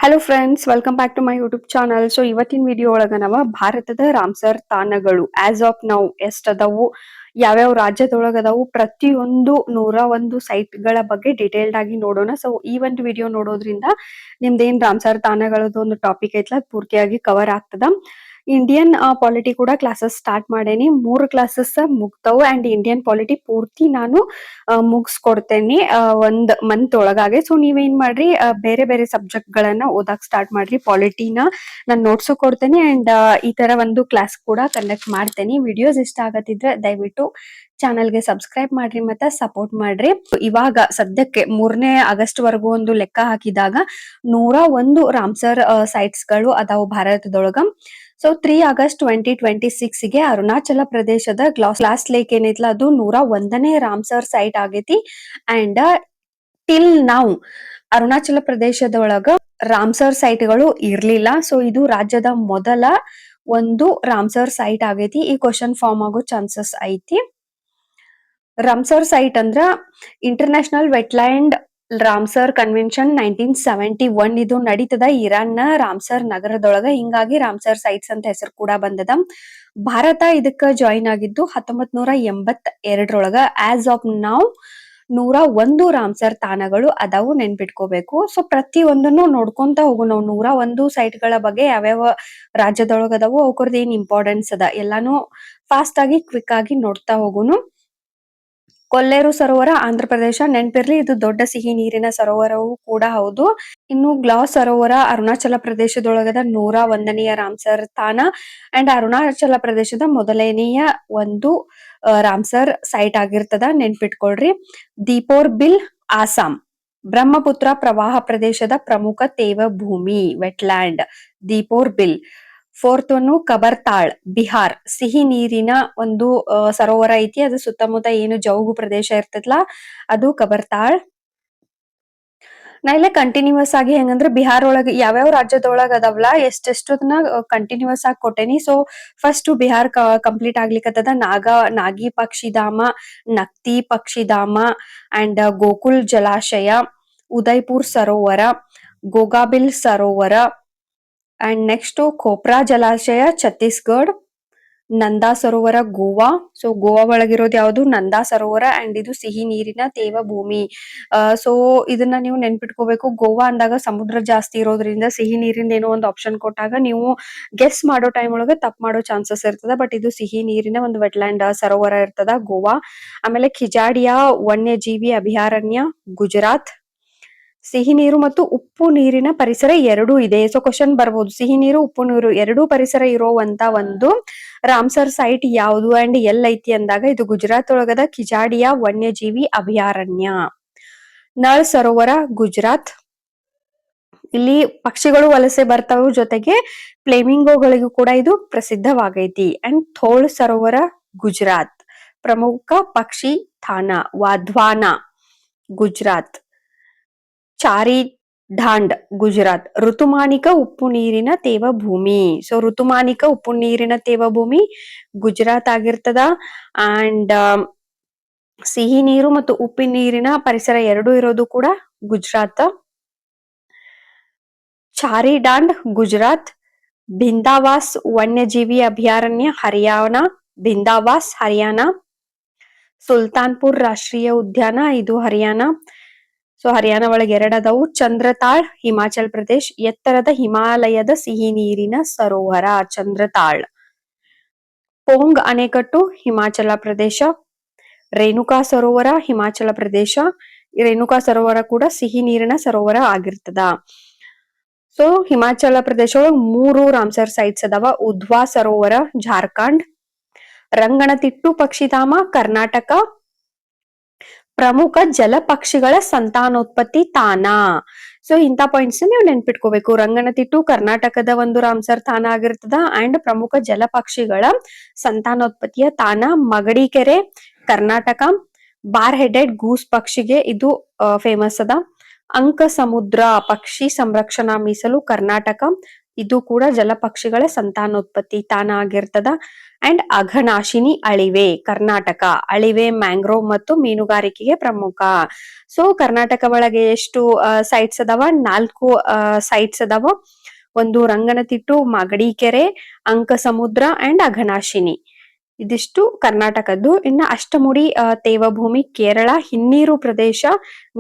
Hello friends, welcome back to my YouTube channel. So ಇವತ್ತಿನ video ಒಳಗ ನಾವ ಭಾರತದ ರಾಮ್ಸರ್ ತಾಣಗಳು ಆಸ್ ಆಫ್ ನೌ ಎಷ್ಟ್ ಅದಾವು, ಯಾವ್ಯಾವ ರಾಜ್ಯದೊಳಗ ಅದಾವು, ಪ್ರತಿಯೊಂದು 101 ಸೈಟ್ ಗಳ ಬಗ್ಗೆ ಡೀಟೇಲ್ಡ್ ಆಗಿ ನೋಡೋಣ. ಸೊ ಈ ಒಂದು ವಿಡಿಯೋ ನೋಡೋದ್ರಿಂದ ನಿಮ್ದೇನ್ ರಾಮ್ಸರ್ ತಾಣಗಳದ್ದು ಒಂದು ಟಾಪಿಕ್ ಐತ್ಲ ಅದ್ ಪೂರ್ತಿಯಾಗಿ ಕವರ್ ಆಗ್ತದ. ಇಂಡಿಯನ್ ಪಾಲಿಟಿ ಕೂಡ ಕ್ಲಾಸಸ್ ಸ್ಟಾರ್ಟ್ ಮಾಡೇನಿ. 3 ಕ್ಲಾಸಸ್ ಮುಗ್ತಾವು ಅಂಡ್ ಇಂಡಿಯನ್ ಪಾಲಿಟಿ ಪೂರ್ತಿ ನಾನು ಮುಗಿಸ್ಕೊಡ್ತೇನೆ ಒಂದ್ ಮಂತ್ ಒಳಗಾಗೆ. ಸೊ ನೀವೇನ್ ಮಾಡ್ರಿ, ಬೇರೆ ಬೇರೆ ಸಬ್ಜೆಕ್ಟ್ ಗಳನ್ನ ಓದಾಕ್ ಸ್ಟಾರ್ಟ್ ಮಾಡ್ರಿ. ಪಾಲಿಟಿನ ನಾನು ನೋಟ್ಸ್ ಕೊಡ್ತೇನೆ ಅಂಡ್ ಈ ತರ ಒಂದು ಕ್ಲಾಸ್ ಕೂಡ ಕಂಡಕ್ಟ್ ಮಾಡ್ತೇನೆ. ವಿಡಿಯೋಸ್ ಇಷ್ಟ ಆಗತ್ತಿದ್ರೆ ದಯವಿಟ್ಟು ಚಾನಲ್ಗೆ ಸಬ್ಸ್ಕ್ರೈಬ್ ಮಾಡ್ರಿ ಮತ್ತೆ ಸಪೋರ್ಟ್ ಮಾಡ್ರಿ. ಇವಾಗ ಸದ್ಯಕ್ಕೆ 3ನೇ ಆಗಸ್ಟ್ ವರೆಗೂ ಒಂದು ಲೆಕ್ಕ ಹಾಕಿದಾಗ 101 ರಾಮ್ಸರ್ ಸೈಟ್ಸ್ ಗಳು ಅದಾವು ಭಾರತದೊಳಗ. ಸೊ 3 ಆಗಸ್ಟ್ 2026 ಗೆ ಅರುಣಾಚಲ ಪ್ರದೇಶದ ಗ್ಲಾಸ್ ಲೇಕ್ ಏನೈತ್ಲ ಅದು 101ನೇ ರಾಮ್ಸರ್ ಸೈಟ್ ಆಗೈತಿ. ಅಂಡ್ ಟಿಲ್ ನೌ ಅರುಣಾಚಲ ಪ್ರದೇಶದೊಳಗ ರಾಮ್ಸರ್ ಸೈಟ್ ಗಳು ಇರ್ಲಿಲ್ಲ. ಸೊ ಇದು ರಾಜ್ಯದ ಮೊದಲ ಒಂದು ರಾಮ್ಸರ್ ಸೈಟ್ ಆಗೈತಿ. ಈ ಕ್ವಶನ್ ಫಾರ್ಮ್ ಆಗೋ ಚಾನ್ಸಸ್ ಐತಿ. ರಾಮ್ಸರ್ ಸೈಟ್ ಅಂದ್ರ ಇಂಟರ್ನ್ಯಾಷನಲ್ ವೆಟ್ಲ್ಯಾಂಡ್ ರಾಮ್ಸರ್ ಕನ್ವೆನ್ಷನ್ 1971 ಇದು ನಡೀತದ ಇರಾನ್ ನ ರಾಮ್ಸರ್ ನಗರದೊಳಗ. ಹಿಂಗಾಗಿ ರಾಮ್ಸರ್ ಸೈಟ್ಸ್ ಅಂತ ಹೆಸರು ಕೂಡ ಬಂದದ. ಭಾರತ ಇದಕ್ಕ ಜಾಯಿನ್ ಆಗಿದ್ದು 1982 ಆಸ್ ಆಫ್ ನೌ 101 ರಾಮ್ಸರ್ ತಾಣಗಳು ಅದಾವು, ನೆನ್ಪಿಟ್ಕೋಬೇಕು. ಸೊ ಪ್ರತಿ ಒಂದನ್ನು ನೋಡ್ಕೊಂತ ಹೋಗು. ನಾವು 101 ಸೈಟ್ ಗಳ ಬಗ್ಗೆ ಯಾವ್ಯಾವ ರಾಜ್ಯದೊಳಗ ಅದಾವು, ಅವಕರ್ದು ಏನ್ ಇಂಪಾರ್ಟೆನ್ಸ್ ಅದ ಎಲ್ಲಾನು ಫಾಸ್ಟ್ ಆಗಿ ಕ್ವಿಕ್ ಆಗಿ ನೋಡ್ತಾ ಹೋಗುನು. ಕೊಲ್ಲೇರು ಸರೋವರ ಆಂಧ್ರ ಪ್ರದೇಶ, ನೆನ್ಪಿರ್ಲಿ ಇದು ದೊಡ್ಡ ಸಿಹಿ ನೀರಿನ ಸರೋವರವೂ ಕೂಡ ಹೌದು. ಇನ್ನು ಗ್ಲಾಸ್ ಸರೋವರ ಅರುಣಾಚಲ ಪ್ರದೇಶದೊಳಗದ 101ನೆಯ ರಾಮ್ಸರ್ ತಾಣ ಅಂಡ್ ಅರುಣಾಚಲ ಪ್ರದೇಶದ ಮೊದಲನೆಯ ಒಂದು ರಾಮ್ಸರ್ ಸೈಟ್ ಆಗಿರ್ತದ, ನೆನ್ಪಿಟ್ಕೊಳ್ರಿ. ದೀಪೋರ್ ಬಿಲ್ ಆಸಾಂ, ಬ್ರಹ್ಮಪುತ್ರ ಪ್ರವಾಹ ಪ್ರದೇಶದ ಪ್ರಮುಖ ತೇವ ಭೂಮಿ ವೆಟ್ಲ್ಯಾಂಡ್ ದೀಪೋರ್ ಬಿಲ್. 4th ಕಬರ್ತಾಳ್ ಬಿಹಾರ್, ಸಿಹಿ ನೀರಿನ ಒಂದು ಸರೋವರ ಐತಿ. ಅದು ಸುತ್ತಮುತ್ತ ಏನು ಜೌಗು ಪ್ರದೇಶ ಇರ್ತೈತ್ಲಾ ಅದು ಕಬರ್ತಾಳ್. ನಾ ಇಲ್ಲೇ ಕಂಟಿನ್ಯೂಸ್ ಆಗಿ ಹೆಂಗಂದ್ರ ಬಿಹಾರ ಒಳಗ ಯಾವ್ಯಾವ ರಾಜ್ಯದೊಳಗ ಅದಾವಲ್ಲ ಎಷ್ಟೆಷ್ಟನ್ನ ಕಂಟಿನ್ಯೂಸ್ ಆಗಿ ಕೊಟ್ಟೇನಿ. ಸೊ ಫಸ್ಟ್ ಬಿಹಾರ್ ಕಂಪ್ಲೀಟ್ ಆಗ್ಲಿಕ್ಕತ್ತದ. ನಾಗಿ ಪಕ್ಷಿಧಾಮ, ನಕ್ತಿ ಪಕ್ಷಿಧಾಮ ಅಂಡ್ ಗೋಕುಲ್ ಜಲಾಶಯ, ಉದಯ್ಪುರ್ ಸರೋವರ, ಗೋಗಾಬಿಲ್ ಸರೋವರ ಅಂಡ್ ನೆಕ್ಸ್ಟ್ ಖೋಪ್ರಾ ಜಲಾಶಯ ಛತ್ತೀಸ್ಗಢ, ನಂದಾ ಸರೋವರ ಗೋವಾ. ಸೊ ಗೋವಾ ಒಳಗಿರೋದು ಯಾವುದು ನಂದಾ ಸರೋವರ ಅಂಡ್ ಇದು ಸಿಹಿ ನೀರಿನ ತೇವ ಭೂಮಿ. ಸೊ ಇದನ್ನ ನೀವು ನೆನ್ಪಿಟ್ಕೋಬೇಕು. ಗೋವಾ ಅಂದಾಗ ಸಮುದ್ರ ಜಾಸ್ತಿ ಇರೋದ್ರಿಂದ ಸಿಹಿ ನೀರಿಂದ ಏನೋ ಒಂದು ಆಪ್ಷನ್ ಕೊಟ್ಟಾಗ ನೀವು ಗೆಸ್ ಮಾಡೋ ಟೈಮ್ ಒಳಗ ತಪ್ಪು ಮಾಡೋ ಚಾನ್ಸಸ್ ಇರ್ತದ. ಬಟ್ ಇದು ಸಿಹಿ ನೀರಿನ ಒಂದು ವೆಟ್ಲ್ಯಾಂಡ್ ಸರೋವರ ಇರ್ತದ ಗೋವಾ. ಆಮೇಲೆ ಖಿಜಾಡಿಯಾ ವನ್ಯಜೀವಿ ಅಭಯಾರಣ್ಯ ಗುಜರಾತ್. ಸಿಹಿ ನೀರು ಮತ್ತು ಉಪ್ಪು ನೀರಿನ ಪರಿಸರ ಎರಡೂ ಇದೆ. ಸೊ ಕ್ವಶನ್ ಬರ್ಬೋದು, ಸಿಹಿ ನೀರು ಉಪ್ಪು ನೀರು ಎರಡೂ ಪರಿಸರ ಇರೋವಂತ ಒಂದು ರಾಮ್ಸರ್ ಸೈಟ್ ಯಾವುದು ಅಂಡ್ ಎಲ್ಲೈತಿ ಅಂದಾಗ ಇದು ಗುಜರಾತ್ ಒಳಗದ ಖಿಜಾಡಿಯಾ ವನ್ಯಜೀವಿ ಅಭಯಾರಣ್ಯ. ನಳ್ ಸರೋವರ ಗುಜರಾತ್, ಇಲ್ಲಿ ಪಕ್ಷಿಗಳು ವಲಸೆ ಬರ್ತಾವ, ಜೊತೆಗೆ ಫ್ಲೇಮಿಂಗೋಗಳಿಗೂ ಕೂಡ ಇದು ಪ್ರಸಿದ್ಧವಾಗೈತಿ. ಅಂಡ್ ಥೋಳ್ ಸರೋವರ ಗುಜರಾತ್, ಪ್ರಮುಖ ಪಕ್ಷಿ ತಾಣ ವಾಧ್ವಾನ ಗುಜರಾತ್. ಚಾರಿ ಢಾಂಡ್ ಗುಜರಾತ್, ಋತುಮಾನಿಕ ಉಪ್ಪು ನೀರಿನ ತೇವ ಭೂಮಿ. ಸೊ ಋತುಮಾನಿಕ ಉಪ್ಪು ನೀರಿನ ತೇವ ಭೂಮಿ ಗುಜರಾತ್ ಆಗಿರ್ತದ. ಅಂಡ್ ಸಿಹಿ ನೀರು ಮತ್ತು ಉಪ್ಪು ನೀರಿನ ಪರಿಸರ ಎರಡೂ ಇರೋದು ಕೂಡ ಗುಜರಾತ್. ಚಾರಿ ಢಾಂಡ್ ಗುಜರಾತ್. ಭಿಂದಾವಾಸ್ ವನ್ಯಜೀವಿ ಅಭಯಾರಣ್ಯ ಹರಿಯಾಣ, ಭಿಂದಾವಾಸ್ ಹರಿಯಾಣ. ಸುಲ್ತಾನ್ಪುರ್ ರಾಷ್ಟ್ರೀಯ ಉದ್ಯಾನ ಇದು ಹರಿಯಾಣ. ಸೊ ಹರಿಯಾಣ ಒಳಗೆ 2 ಅದಾವು. ಚಂದ್ರತಾಳ್ ಹಿಮಾಚಲ್ ಪ್ರದೇಶ್, ಎತ್ತರದ ಹಿಮಾಲಯದ ಸಿಹಿ ನೀರಿನ ಸರೋವರ ಚಂದ್ರತಾಳ್. ಪೋಂಗ್ ಅಣೆಕಟ್ಟು ಹಿಮಾಚಲ ಪ್ರದೇಶ. ರೇಣುಕಾ ಸರೋವರ ಹಿಮಾಚಲ ಪ್ರದೇಶ. ರೇಣುಕಾ ಸರೋವರ ಕೂಡ ಸಿಹಿ ನೀರಿನ ಸರೋವರ ಆಗಿರ್ತದ. ಸೊ ಹಿಮಾಚಲ ಪ್ರದೇಶ ಒಳಗೆ 3 ರಾಮ್ಸರ್ ಸೈಟ್ಸ್ ಅದಾವ. ಉಧ್ವಾ ಸರೋವರ ಜಾರ್ಖಂಡ್, ರಂಗನತಿಟ್ಟು ಪಕ್ಷಿಧಾಮ ಕರ್ನಾಟಕ, ಪ್ರಮುಖ ಜಲ ಪಕ್ಷಿಗಳ ಸಂತಾನೋತ್ಪತ್ತಿ ತಾಣ. ಸೊ ಇಂಥ ಪಾಯಿಂಟ್ಸ್ ನೀವು ನೆನ್ಪಿಟ್ಕೋಬೇಕು. ರಂಗನತಿಟ್ಟು ಕರ್ನಾಟಕದ ಒಂದು ರಾಮ್ಸರ್ ತಾಣ ಆಗಿರ್ತದ ಅಂಡ್ ಪ್ರಮುಖ ಜಲ ಪಕ್ಷಿಗಳ ಸಂತಾನೋತ್ಪತ್ತಿಯ ತಾಣ ಮಗಡಿಕೆರೆ ಕರ್ನಾಟಕ. ಬಾರ್ ಹೆಡೆಡ್ ಗೂಸ್ ಪಕ್ಷಿಗೆ ಇದು ಫೇಮಸ್ ಅದ. ಅಂಕ ಸಮುದ್ರ ಪಕ್ಷಿ ಸಂರಕ್ಷಣಾ ಮೀಸಲು ಕರ್ನಾಟಕ. ಇದು ಕೂಡ ಜಲಪಕ್ಷಿಗಳ ಸಂತಾನೋತ್ಪತ್ತಿ ತಾಣ ಆಗಿರ್ತದ. ಅಂಡ್ ಅಘನಾಶಿನಿ ಅಳಿವೆ ಕರ್ನಾಟಕ, ಅಳಿವೆ ಮ್ಯಾಂಗ್ರೋವ್ ಮತ್ತು ಮೀನುಗಾರಿಕೆಗೆ ಪ್ರಮುಖ. ಸೊ ಕರ್ನಾಟಕ ಒಳಗೆ ಎಷ್ಟು ಸೈಟ್ಸ್ ಅದಾವ? 4 ಸೈಟ್ಸ್ ಅದಾವ. ಒಂದು ರಂಗನತಿಟ್ಟು, ಮಾಗಡಿ ಕೆರೆ, ಅಂಕ ಸಮುದ್ರ ಅಂಡ್ ಅಘನಾಶಿನಿ. ಇದಿಷ್ಟು ಕರ್ನಾಟಕದ್ದು. ಇನ್ನ ಅಷ್ಟಮುಡಿ ತೇವಭೂಮಿ ಕೇರಳ, ಹಿನ್ನೀರು ಪ್ರದೇಶ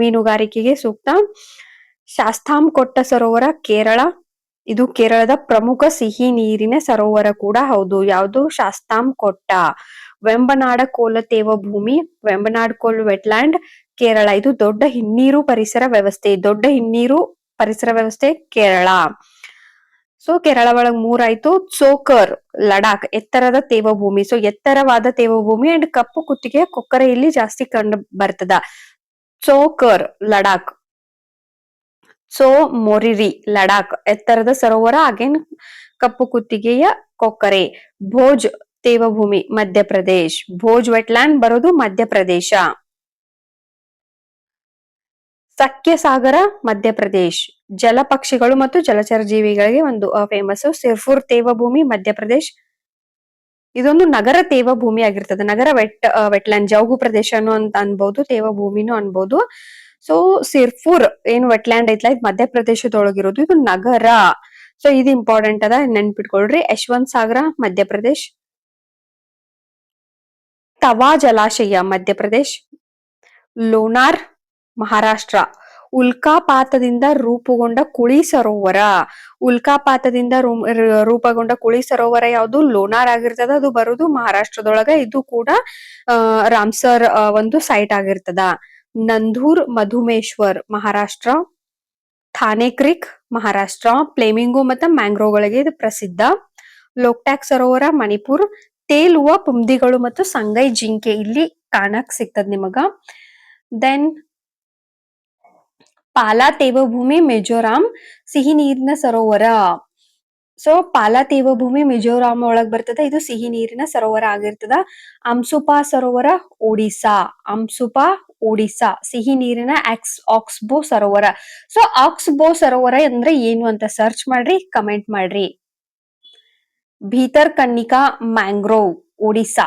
ಮೀನುಗಾರಿಕೆಗೆ ಸೂಕ್ತ. ಶಾಸ್ತಾಂಕೊಟ್ಟ ಸರೋವರ ಕೇರಳ, ಇದು ಕೇರಳದ ಪ್ರಮುಖ ಸಿಹಿ ನೀರಿನ ಸರೋವರ ಕೂಡ ಹೌದು. ಯಾವುದು? ಶಾಸ್ತಾಂಕೊಟ್ಟ. ವೆಂಬನಾಡ ಕೋಲ ತೇವಭೂಮಿ, ವೆಂಬನಾಡ್ ಕೋಲ್ ವೆಟ್ಲ್ಯಾಂಡ್ ಕೇರಳ, ಇದು ದೊಡ್ಡ ಹಿನ್ನೀರು ಪರಿಸರ ವ್ಯವಸ್ಥೆ. ದೊಡ್ಡ ಹಿನ್ನೀರು ಪರಿಸರ ವ್ಯವಸ್ಥೆ ಕೇರಳ. ಸೊ ಕೇರಳ ಒಳಗ್ 3 ಆಯ್ತು. ಚೋಕರ್ ಲಡಾಖ್, ಎತ್ತರದ ತೇವಭೂಮಿ. ಸೊ ಎತ್ತರವಾದ ತೇವಭೂಮಿ ಅಂಡ್ ಕಪ್ಪು ಕುತ್ತಿಗೆ ಕೊಕ್ಕರೆ ಇಲ್ಲಿ ಜಾಸ್ತಿ ಕಂಡು ಬರ್ತದ. ಚೋಕರ್ ಲಡಾಖ್. ಸೋ ಮೊರಿರಿ ಲಡಾಖ್, ಎತ್ತರದ ಸರೋವರ, ಅಗೇನ್ ಕಪ್ಪು ಕುತ್ತಿಗೆಯ ಕೊಕ್ಕರೆ. ಭೋಜ್ ತೇವಭೂಮಿ ಮಧ್ಯಪ್ರದೇಶ್, ಭೋಜ್ ವೆಟ್ಲ್ಯಾಂಡ್ ಬರೋದು ಮಧ್ಯಪ್ರದೇಶ. ಸಖ್ಯ ಸಾಗರ ಮಧ್ಯಪ್ರದೇಶ್, ಜಲಪಕ್ಷಿಗಳು ಮತ್ತು ಜಲಚರ ಜೀವಿಗಳಿಗೆ ಒಂದು ಫೇಮಸ್. ಸಿರ್ಫುರ್ ತೇವಭೂಮಿ ಮಧ್ಯಪ್ರದೇಶ್, ಇದೊಂದು ನಗರ ತೇವಭೂಮಿ ಆಗಿರ್ತದೆ. ನಗರ ವೆಟ್ಲ್ಯಾಂಡ್, ಜೌಗು ಪ್ರದೇಶನು ಅಂತ ಅನ್ಬಹುದು, ತೇವಭೂಮಿನೂ ಅನ್ಬಹುದು. ಸೊ ಸಿರ್ಫುರ್ ಏನು ವೆಟ್ಲ್ಯಾಂಡ್ ಐತ್ಲಾ, ಇದು ಮಧ್ಯಪ್ರದೇಶದೊಳಗಿರೋದು, ಇದು ನಗರ. ಸೊ ಇದು ಇಂಪಾರ್ಟೆಂಟ್ ಅದ, ನೆನ್ಪಿಟ್ಕೊಳ್ರಿ. ಯಶವಂತ್ ಸಾಗರ ಮಧ್ಯಪ್ರದೇಶ್. ತವಾ ಜಲಾಶಯ ಮಧ್ಯಪ್ರದೇಶ್. ಲೋನಾರ್ ಮಹಾರಾಷ್ಟ್ರ. ಉಲ್ಕಾಪಾತದಿಂದ ರೂಪುಗೊಂಡ ಕುಳಿ ಸರೋವರ, ಉಲ್ಕಾಪಾತದಿಂದ ರೂಪುಗೊಂಡ ಕುಳಿ ಸರೋವರ ಯಾವುದು? ಲೋನಾರ್ ಆಗಿರ್ತದ. ಅದು ಬರುದು ಮಹಾರಾಷ್ಟ್ರದೊಳಗ. ಇದು ಕೂಡ ರಾಮ್ಸರ್ ಒಂದು ಸೈಟ್ ಆಗಿರ್ತದ. ನಂದೂರ್ ಮಧುಮೇಶ್ವರ್ ಮಹಾರಾಷ್ಟ್ರ. ಥಾನೆ ಕ್ರಿಕ್ ಮಹಾರಾಷ್ಟ್ರ. ಫ್ಲೇಮಿಂಗೋ ಮತ್ತು ಮ್ಯಾಂಗ್ರೋವ್ಗಳಿಗೆ ಇದು ಪ್ರಸಿದ್ಧ. ಲೋಕ್ಟಾಕ್ ಸರೋವರ ಮಣಿಪುರ್. ತೇಲುವ ಪುಂದಿಗಳು ಮತ್ತು ಸಂಗೈ ಜಿಂಕೆ ಇಲ್ಲಿ ಕಾಣಕ್ ಸಿಗ್ತದ ನಿಮಗ. ದೆನ್ ಪಾಲಾ ತೇವಭೂಮಿ ಮಿಜೋರಾಂ, ಸಿಹಿ ನೀರಿನ ಸರೋವರ. ಸೊ ಪಾಲಾ ತೇವಭೂಮಿ ಮಿಜೋರಾಂ ಒಳಗ್ ಬರ್ತದ, ಇದು ಸಿಹಿ ನೀರಿನ ಸರೋವರ ಆಗಿರ್ತದ. ಅಂಸುಪಾ ಸರೋವರ ಒಡಿಸಾ, ಅಂಸುಪಾ ಒಡಿಸಾ, ಸಿಹಿ ನೀರಿನ ಆಕ್ಸ್ಬೋ ಸರೋವರ. ಸೊ ಆಕ್ಸ್ಬೋ ಸರೋವರ ಅಂದ್ರೆ ಏನು ಅಂತ ಸರ್ಚ್ ಮಾಡ್ರಿ, ಕಮೆಂಟ್ ಮಾಡ್ರಿ. ಭೀತರ್ ಕನ್ನಿಕಾ ಮ್ಯಾಂಗ್ರೋವ್ ಒಡಿಸಾ,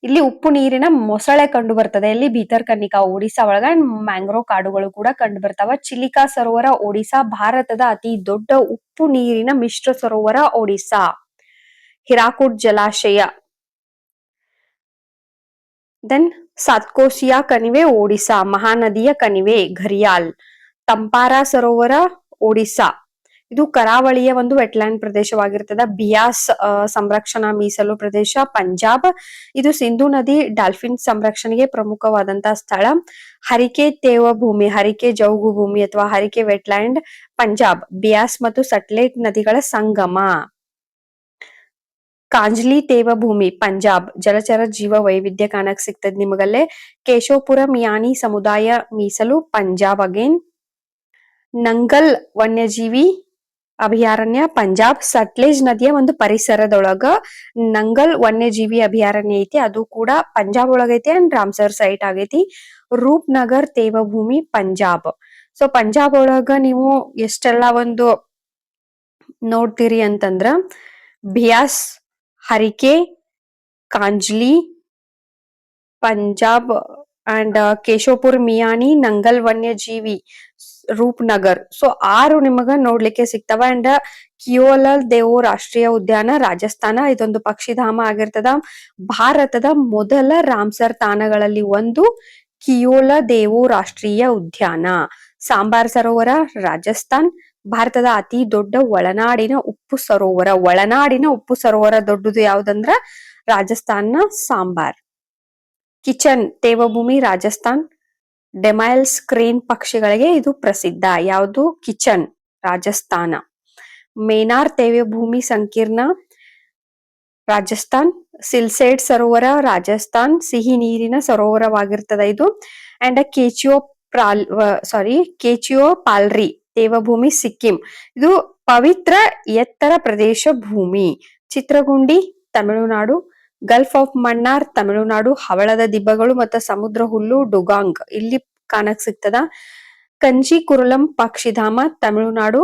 ಇಲ್ಲಿ ಉಪ್ಪು ನೀರಿನ ಮೊಸಳೆ ಕಂಡು ಬರ್ತದೆ. ಇಲ್ಲಿ ಭೀತರ್ ಕನ್ನಿಕಾ ಒಡಿಸಾ ಒಳಗ. ಮ್ಯಾಂಗ್ರೋವ್ ಕಾಡುಗಳು ಕೂಡ ಕಂಡು ಬರ್ತಾವ. ಚಿಲಿಕಾ ಸರೋವರ ಒಡಿಸಾ, ಭಾರತದ ಅತಿ ದೊಡ್ಡ ಉಪ್ಪು ನೀರಿನ ಮಿಶ್ರ ಸರೋವರ ಒಡಿಸಾ. ಹಿರಾಕುಡ್ ಜಲಾಶಯ. ದೆನ್ ಸಾತ್ಕೋಸಿಯಾ ಕಣಿವೆ ಒಡಿಸಾ, ಮಹಾನದಿಯ ಕಣಿವೆ ಘರಿಯಾಲ್. ತಂಪಾರಾ ಸರೋವರ ಒಡಿಸಾ, ಇದು ಕರಾವಳಿಯ ಒಂದು ವೆಟ್ಲ್ಯಾಂಡ್ ಪ್ರದೇಶವಾಗಿರ್ತದ. ಬಿಯಾಸ್ ಸಂರಕ್ಷಣಾ ಮೀಸಲು ಪ್ರದೇಶ ಪಂಜಾಬ್, ಇದು ಸಿಂಧು ನದಿ ಡಾಲ್ಫಿನ್ ಸಂರಕ್ಷಣೆಗೆ ಪ್ರಮುಖವಾದಂತಹ ಸ್ಥಳ. ಹರಿಕೆ ತೇವಭೂಮಿ, ಹರಿಕೆ ಜೌಗು ಭೂಮಿ ಅಥವಾ ಹರಿಕೆ ವೆಟ್ಲ್ಯಾಂಡ್ ಪಂಜಾಬ್, ಬಿಯಾಸ್ ಮತ್ತು ಸಟ್ಲೇಟ್ ನದಿಗಳ ಸಂಗಮ. ಕಾಂಜ್ಲಿ ತೇವಭೂಮಿ ಪಂಜಾಬ್, ಜಲಚರ ಜೀವ ವೈವಿಧ್ಯ ಕಾಣಕ್ ಸಿಗ್ತದ ನಿಮಗಲ್ಲೇ. ಕೇಶವಪುರ ಮಿಯಾನಿ ಸಮುದಾಯ ಮೀಸಲು ಪಂಜಾಬ್ ಅಗೇನ್. ನಂಗಲ್ ವನ್ಯಜೀವಿ ಅಭಯಾರಣ್ಯ ಪಂಜಾಬ್, ಸಟ್ಲೇಜ್ ನದಿಯ ಒಂದು ಪರಿಸರದೊಳಗ ನಂಗಲ್ ವನ್ಯಜೀವಿ ಅಭಯಾರಣ್ಯ ಐತಿ, ಅದು ಕೂಡ ಪಂಜಾಬ್ ಒಳಗೈತಿ ಅಂಡ್ ರಾಮ್ಸರ್ ಸೈಟ್ ಆಗೈತಿ. ರೂಪ್ ನಗರ್ ತೇವಭೂಮಿ ಪಂಜಾಬ್. ಸೊ ಪಂಜಾಬ್ ಒಳಗ ನೀವು ಎಷ್ಟೆಲ್ಲಾ ಒಂದು ನೋಡ್ತೀರಿ ಅಂತಂದ್ರ ಬಿಯಾಸ್, ಹರಿಕೆ, ಕಾಂಜ್ಲಿ, ಪಂಜಾಬ್ ಅಂಡ್ ಕೇಶವಪುರ್ ಮಿಯಾನಿ, ನಂಗಲ್ ವನ್ಯಜೀವಿ, ರೂಪ್ ನಗರ್. ಸೊ 6 ನಿಮಗ ನೋಡ್ಲಿಕ್ಕೆ ಸಿಗ್ತಾವ. ಅಂಡ್ ಕಿಯೋಲಲ್ ದೇವೋ ರಾಷ್ಟ್ರೀಯ ಉದ್ಯಾನ ರಾಜಸ್ಥಾನ, ಇದೊಂದು ಪಕ್ಷಿಧಾಮ ಆಗಿರ್ತದ. ಭಾರತದ ಮೊದಲ ರಾಮ್ಸರ್ ತಾಣಗಳಲ್ಲಿ ಒಂದು ಕಿಯೋಲ ದೇವೋ ರಾಷ್ಟ್ರೀಯ ಉದ್ಯಾನ. ಸಾಂಬಾರ್ ಸರೋವರ ರಾಜಸ್ಥಾನ್, ಭಾರತದ ಅತಿ ದೊಡ್ಡ ಒಳನಾಡಿನ ಉಪ್ಪು ಸರೋವರ. ಒಳನಾಡಿನ ಉಪ್ಪು ಸರೋವರ ದೊಡ್ಡದು ಯಾವ್ದಂದ್ರ ರಾಜಸ್ಥಾನ್ನ ಸಾಂಬಾರ್. ಕಿಚನ್ ತೇವಭೂಮಿ ರಾಜಸ್ಥಾನ್. ಡೆಮೈಲ್ಸ್ ಕ್ರೇನ್ ಪಕ್ಷಿಗಳಿಗೆ ಇದು ಪ್ರಸಿದ್ಧ. ಯಾವುದು? ಕಿಚನ್ ರಾಜಸ್ಥಾನ. ಮೇನಾರ್ ತೇವಭೂಮಿ ಸಂಕೀರ್ಣ ರಾಜಸ್ಥಾನ್. ಸಿಲ್ಸೇಡ್ ಸರೋವರ ರಾಜಸ್ಥಾನ್, ಸಿಹಿ ನೀರಿನ ಸರೋವರವಾಗಿರ್ತದ ಇದು. ಅಂಡ್ ಕೇಚಿಯೋ ಪಾಲ್ರಿ ತೇವಭೂಮಿ ಸಿಕ್ಕಿಂ, ಇದು ಪವಿತ್ರ ಎತ್ತರ ಪ್ರದೇಶ ಭೂಮಿ. ಚಿತ್ರಗುಂಡಿ ತಮಿಳುನಾಡು. ಗಲ್ಫ್ ಆಫ್ ಮನ್ನಾರ್ ತಮಿಳುನಾಡು, ಹವಳದ ದಿಬ್ಬಗಳು ಮತ್ತು ಸಮುದ್ರ ಹುಲ್ಲು ಡುಗಾಂಗ್ ಇಲ್ಲಿ ಕಾಣಕ್ ಸಿಗ್ತದ. ಕಂಜಿ ಕುರುಲಂ ಪಕ್ಷಿಧಾಮ ತಮಿಳುನಾಡು.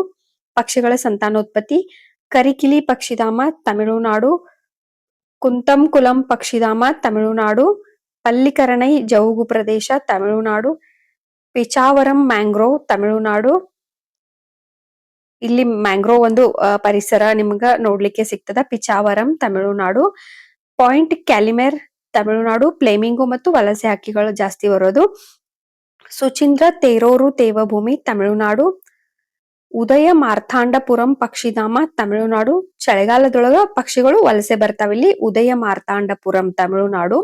ಪಕ್ಷಿಗಳ ಸಂತಾನೋತ್ಪತ್ತಿ. ಕರಿಕಿಲಿ ಪಕ್ಷಿಧಾಮ ತಮಿಳುನಾಡು. ಕುಂತಂಕುಲಂ ಪಕ್ಷಿಧಾಮ ತಮಿಳುನಾಡು. ಪಲ್ಲಿಕರಣೈ ಜೌಗು ಪ್ರದೇಶ ತಮಿಳುನಾಡು. ಪಿಚಾವರಂ ಮ್ಯಾಂಗ್ರೋವ್ ತಮಿಳುನಾಡು. ಇಲ್ಲಿ ಮ್ಯಾಂಗ್ರೋವ್ ಒಂದು ಪರಿಸರ ನಿಮ್ಗ ನೋಡ್ಲಿಕ್ಕೆ ಸಿಗ್ತದ. ಪಿಚಾವರಂ ತಮಿಳುನಾಡು. ಪಾಯಿಂಟ್ ಕ್ಯಾಲಿಮೆರ್ ತಮಿಳುನಾಡು. ಫ್ಲೇಮಿಂಗೋ ಮತ್ತು ವಲಸೆ ಹಕ್ಕಿಗಳು ಜಾಸ್ತಿ ಬರೋದು. ಸುಚೀಂದ್ರ ತೇರೋರು ತೇವಭೂಮಿ ತಮಿಳುನಾಡು. ಉದಯ ಮಾರ್ಥಾಂಡಪುರಂ ಪಕ್ಷಿಧಾಮ ತಮಿಳುನಾಡು. ಚಳಿಗಾಲದೊಳಗ ಪಕ್ಷಿಗಳು ವಲಸೆ ಬರ್ತಾವಿಲ್ಲಿ. ಉದಯ ಮಾರ್ಥಾಂಡಪುರಂ ತಮಿಳುನಾಡು.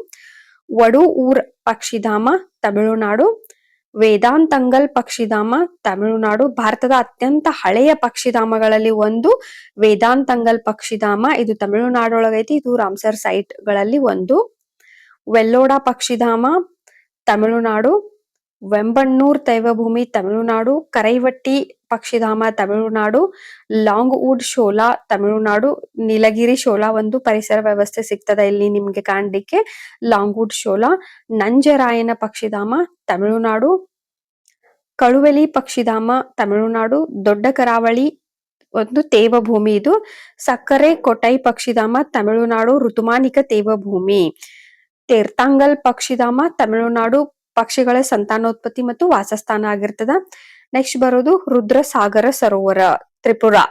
ವಡು ಊರ್ ಪಕ್ಷಿಧಾಮ ತಮಿಳುನಾಡು. ವೇದಾಂತಂಗಲ್ ಪಕ್ಷಿಧಾಮ ತಮಿಳುನಾಡು. ಭಾರತದ ಅತ್ಯಂತ ಹಳೆಯ ಪಕ್ಷಿಧಾಮಗಳಲ್ಲಿ ಒಂದು ವೇದಾಂತಂಗಲ್ ಪಕ್ಷಿಧಾಮ. ಇದು ತಮಿಳುನಾಡೊಳಗೈತಿ. ಇದು ರಾಮ್ಸರ್ ಸೈಟ್ ಗಳಲ್ಲಿ ಒಂದು. ವೆಲ್ಲೋಡಾ ಪಕ್ಷಿಧಾಮ ತಮಿಳುನಾಡು. ವೆಂಬಣ್ಣೂರ್ ತೈವಭೂಮಿ ತಮಿಳುನಾಡು. ಕರೈವಟ್ಟಿ ಪಕ್ಷಿಧಾಮ ತಮಿಳುನಾಡು. Longwood Shola Tamil Nadu. ನೀಲಗಿರಿ ಶೋಲಾ ಒಂದು ಪರಿಸರ ವ್ಯವಸ್ಥೆ ಸಿಗ್ತದ ಇಲ್ಲಿ ನಿಮ್ಗೆ ಕಾಣ್ಲಿಕ್ಕೆ. Longwood Shola. ನಂಜರಾಯನ ಪಕ್ಷಿಧಾಮ ತಮಿಳುನಾಡು. ಕಳುವೆಲಿ ಪಕ್ಷಿಧಾಮ ತಮಿಳುನಾಡು. ದೊಡ್ಡ ಕರಾವಳಿ ಒಂದು ತೇವಭೂಮಿ ಇದು. ಸಕ್ಕರೆ ಕೊಟೈ ಪಕ್ಷಿಧಾಮ ತಮಿಳುನಾಡು. ಋತುಮಾನಿಕ ತೇವಭೂಮಿ. ತೀರ್ಥಂಗಲ್ ಪಕ್ಷಿಧಾಮ ತಮಿಳುನಾಡು. ಪಕ್ಷಿಗಳ ಸಂತಾನೋತ್ಪತ್ತಿ ಮತ್ತು ವಾಸಸ್ಥಾನ ಆಗಿರ್ತದ. ನೆಕ್ಸ್ಟ್ ಬರೋದು ರುದ್ರ ಸಾಗರ ಸರೋವರ ತ್ರಿಪುರಾ.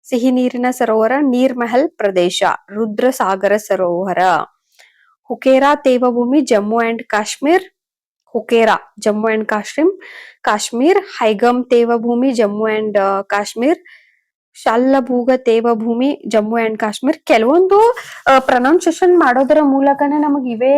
ಸಿಹಿ ನೀರಿನ ಸರೋವರ ನೀರ್ಮಹಲ್ ಪ್ರದೇಶ. ರುದ್ರ ಸಾಗರ ಸರೋವರ. ಹುಕೇರಾ ತೇವಭೂಮಿ ಜಮ್ಮು ಅಂಡ್ ಕಾಶ್ಮೀರ್. ಹುಕೇರಾ ಜಮ್ಮು ಅಂಡ್ ಕಾಶ್ಮೀರ್. ಹೈಗಮ್ ತೇವಭೂಮಿ ಜಮ್ಮು ಅಂಡ್ ಕಾಶ್ಮೀರ್. ಶಾಲ್ಲಭೂಗ ತೇವಭೂಮಿ ಜಮ್ಮು ಅಂಡ್ ಕಾಶ್ಮೀರ್. ಕೆಲವೊಂದು ಪ್ರೊನೌನ್ಸಿಯೇಷನ್ ಮಾಡೋದರ ಮೂಲಕನೇ ನಮಗ್ ಇವೇ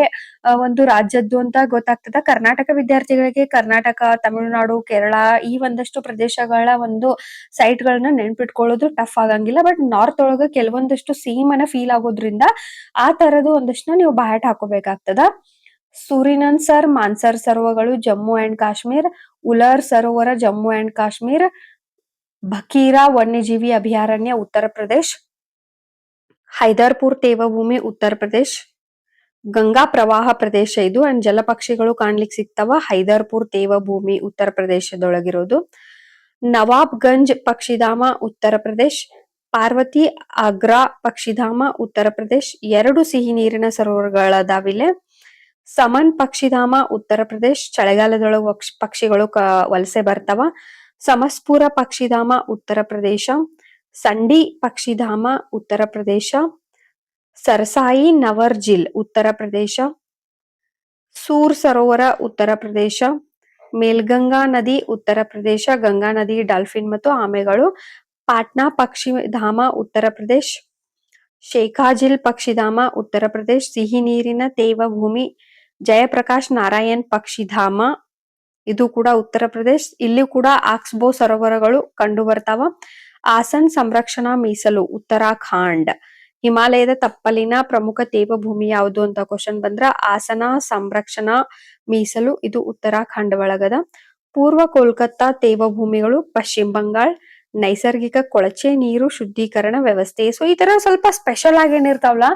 ಒಂದು ರಾಜ್ಯದ್ದು ಅಂತ ಗೊತ್ತಾಗ್ತದ. ಕರ್ನಾಟಕ ವಿದ್ಯಾರ್ಥಿಗಳಿಗೆ ಕರ್ನಾಟಕ, ತಮಿಳುನಾಡು, ಕೇರಳ ಈ ಒಂದಷ್ಟು ಪ್ರದೇಶಗಳ ಒಂದು ಸೈಟ್ ಗಳನ್ನ ನೆನ್ಪಿಟ್ಕೊಳ್ಳೋದು ಟಫ್ ಆಗಂಗಿಲ್ಲ. ಬಟ್ ನಾರ್ತ್ ಒಳಗ ಕೆಲವೊಂದಷ್ಟು ಸೇಮ್ ಅನ್ನ ಫೀಲ್ ಆಗೋದ್ರಿಂದ ಆ ತರದ್ದು ಒಂದಷ್ಟು ನೀವು ಬಾಯಟ್ ಹಾಕೋಬೇಕಾಗ್ತದ. ಸೂರಿನನ್ಸರ್ ಮಾನ್ಸರ್ ಸರೋವರಗಳು ಜಮ್ಮು ಅಂಡ್ ಕಾಶ್ಮೀರ್. ಉಲರ್ ಸರೋವರ ಜಮ್ಮು ಅಂಡ್ ಕಾಶ್ಮೀರ್. ಬಕೀರಾ ವನ್ಯಜೀವಿ ಅಭಯಾರಣ್ಯ ಉತ್ತರ ಪ್ರದೇಶ್. ಹೈದರ್ಪುರ್ ತೇವಭೂಮಿ ಉತ್ತರ ಪ್ರದೇಶ್. ಗಂಗಾ ಪ್ರವಾಹ ಪ್ರದೇಶ ಇದು. ಅಂಡ್ ಜಲಪಕ್ಷಿಗಳು ಕಾಣ್ಲಿಕ್ಕೆ ಸಿಗ್ತಾವ. ಹೈದರ್ಪುರ್ ತೇವಭೂಮಿ ಉತ್ತರ ಪ್ರದೇಶದೊಳಗಿರೋದು. ನವಾಬ್ ಗಂಜ್ ಪಕ್ಷಿಧಾಮ ಉತ್ತರ ಪ್ರದೇಶ್. ಪಾರ್ವತಿ ಆಗ್ರಾ ಪಕ್ಷಿಧಾಮ ಉತ್ತರ ಪ್ರದೇಶ್. 2 ಸಿಹಿ ನೀರಿನ ಸರೋವರಗಳದಾವಿಲೆ. ಸಮನ್ ಪಕ್ಷಿಧಾಮ ಉತ್ತರ ಪ್ರದೇಶ್. ಚಳಿಗಾಲದೊಳಗ ಪಕ್ಷಿಗಳು ವಲಸೆ ಬರ್ತಾವ. ಸಮಸ್ಪುರ ಪಕ್ಷಿಧಾಮ ಉತ್ತರ ಪ್ರದೇಶ. ಸಂಡಿ ಪಕ್ಷಿಧಾಮ ಉತ್ತರ ಪ್ರದೇಶ. ಸರ್ಸಾಯಿ ನವರ್ಜಿಲ್ ಉತ್ತರ ಪ್ರದೇಶ. ಸೂರ್ ಸರೋವರ ಉತ್ತರ ಪ್ರದೇಶ. ಮೇಲ್ಗಂಗಾ ನದಿ ಉತ್ತರ ಪ್ರದೇಶ. ಗಂಗಾ ನದಿ ಡಾಲ್ಫಿನ್ ಮತ್ತು ಆಮೆಗಳು. ಪಾಟ್ನಾ ಪಕ್ಷಿಧಾಮ ಉತ್ತರ ಪ್ರದೇಶ್. ಶೇಖಾಜಿಲ್ ಪಕ್ಷಿಧಾಮ ಉತ್ತರ ಪ್ರದೇಶ್. ಸಿಹಿ ನೀರಿನ ತೇವಭೂಮಿ ಜಯಪ್ರಕಾಶ್ ನಾರಾಯಣ್ ಪಕ್ಷಿಧಾಮ ಇದು ಕೂಡ ಉತ್ತರ ಪ್ರದೇಶ್. ಇಲ್ಲಿ ಕೂಡ ಆಕ್ಸ್ಬೋ ಸರೋವರಗಳು ಕಂಡು ಬರ್ತಾವ. ಆಸನ್ ಸಂರಕ್ಷಣಾ ಮೀಸಲು ಉತ್ತರಾಖಂಡ್. ಹಿಮಾಲಯದ ತಪ್ಪಲಿನ ಪ್ರಮುಖ ತೇವಭೂಮಿ ಯಾವುದು ಅಂತ ಕ್ವಶನ್ ಬಂದ್ರ ಆಸನ ಸಂರಕ್ಷಣಾ ಮೀಸಲು ಇದು ಉತ್ತರಾಖಂಡ್ ಒಳಗದ. ಪೂರ್ವ ಕೋಲ್ಕತ್ತಾ ತೇವಭೂಮಿಗಳು ಪಶ್ಚಿಮ ಬಂಗಾಳ್. ನೈಸರ್ಗಿಕ ಕೊಳಚೆ ನೀರು ಶುದ್ಧೀಕರಣ ವ್ಯವಸ್ಥೆ. ಸೊ ಈ ತರ ಸ್ವಲ್ಪ ಸ್ಪೆಷಲ್ ಆಗಿ ಏನಿರ್ತಾವಲ್ಲ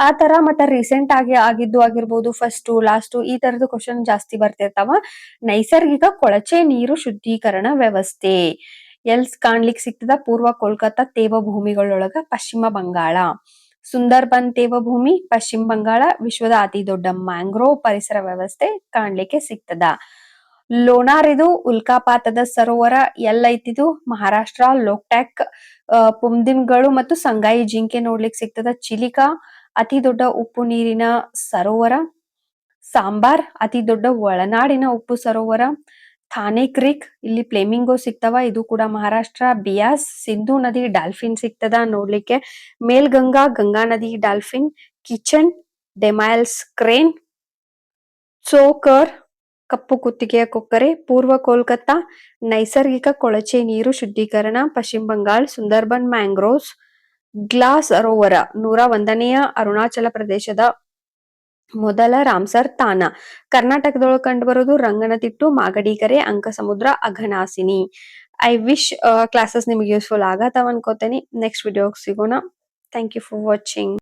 ಆ ತರ ಮತ್ತೆ ರೀಸೆಂಟ್ ಆಗಿ ಆಗಿದ್ದು ಆಗಿರ್ಬೋದು. ಫಸ್ಟ್ ಲಾಸ್ಟ್ ಈ ತರದ ಕ್ವಶನ್ ಜಾಸ್ತಿ ಬರ್ತಿರ್ತಾವ. ನೈಸರ್ಗಿಕ ಕೊಳಚೆ ನೀರು ಶುದ್ಧೀಕರಣ ವ್ಯವಸ್ಥೆ ಎಲ್ಸ್ ಕಾಣ್ಲಿಕ್ಕೆ ಸಿಗ್ತದ. ಪೂರ್ವ ಕೋಲ್ಕತ್ತಾ ತೇವಭೂಮಿಗಳೊಳಗ ಪಶ್ಚಿಮ ಬಂಗಾಳ. ಸುಂದರ್ಬನ್ ತೇವಭೂಮಿ ಪಶ್ಚಿಮ ಬಂಗಾಳ. ವಿಶ್ವದ ಅತಿ ದೊಡ್ಡ ಮ್ಯಾಂಗ್ರೋವ್ ಪರಿಸರ ವ್ಯವಸ್ಥೆ ಕಾಣ್ಲಿಕ್ಕೆ ಸಿಗ್ತದ. ಲೋನಾರ್ ಇದು ಉಲ್ಕಾಪಾತದ ಸರೋವರ. ಎಲ್ಲೈತಿದು ಮಹಾರಾಷ್ಟ್ರ. ಲೋಕ್ಟ್ಯಾಕ್ ಪುಂದಿನ್ಗಳು ಮತ್ತು ಸಂಗಾಯಿ ಜಿಂಕೆ ನೋಡ್ಲಿಕ್ಕೆ ಸಿಗ್ತದ. ಚಿಲಿಕಾ ಅತಿ ದೊಡ್ಡ ಉಪ್ಪು ನೀರಿನ ಸರೋವರ. ಸಾಂಬಾರ್ ಅತಿ ದೊಡ್ಡ ಒಳನಾಡಿನ ಉಪ್ಪು ಸರೋವರ. ಥಾನೆ ಕ್ರೀಕ್ ಇಲ್ಲಿ ಫ್ಲೇಮಿಂಗೋ ಸಿಗ್ತಾವ. ಇದು ಕೂಡ ಮಹಾರಾಷ್ಟ್ರ. ಬಿಯಾಸ್ ಸಿಂಧು ನದಿ ಡಾಲ್ಫಿನ್ ಸಿಗ್ತದ ನೋಡ್ಲಿಕ್ಕೆ. ಮೇಲ್ಗಂಗಾ ಗಂಗಾ ನದಿ ಡಾಲ್ಫಿನ್. ಕಿಚನ್ ಡೆಮೈಲ್ಸ್ ಕ್ರೇನ್. ಚೋಕರ್ ಕಪ್ಪು ಕುತ್ತಿಗೆಯ ಕೊಕ್ಕರೆ. ಪೂರ್ವ ಕೋಲ್ಕತ್ತಾ ನೈಸರ್ಗಿಕ ಕೊಳಚೆ ನೀರು ಶುದ್ಧೀಕರಣ ಪಶ್ಚಿಮ ಬಂಗಾಳ್. ಸುಂದರ್ಬನ್ ಮ್ಯಾಂಗ್ರೋವ್ಸ್. ಗ್ಲಾಸ್ ಸರೋವರ 101ನೆಯ ಅರುಣಾಚಲ ಪ್ರದೇಶದ ಮೊದಲ ರಾಮ್ಸರ್ ತಾಣ. ಕರ್ನಾಟಕದೊಳಗೆ ಕಂಡು ಬರೋದು Ranganathittu, Magadikere, Ankasamudra, Aghanashini. I wish classes ನಿಮಗೆ ಯೂಸ್ಫುಲ್ ಆಗತ್ತಾವ ಅನ್ಕೋತೇನಿ. ನೆಕ್ಸ್ಟ್ ವಿಡಿಯೋಗೆ ಸಿಗೋಣ. Thank you for watching.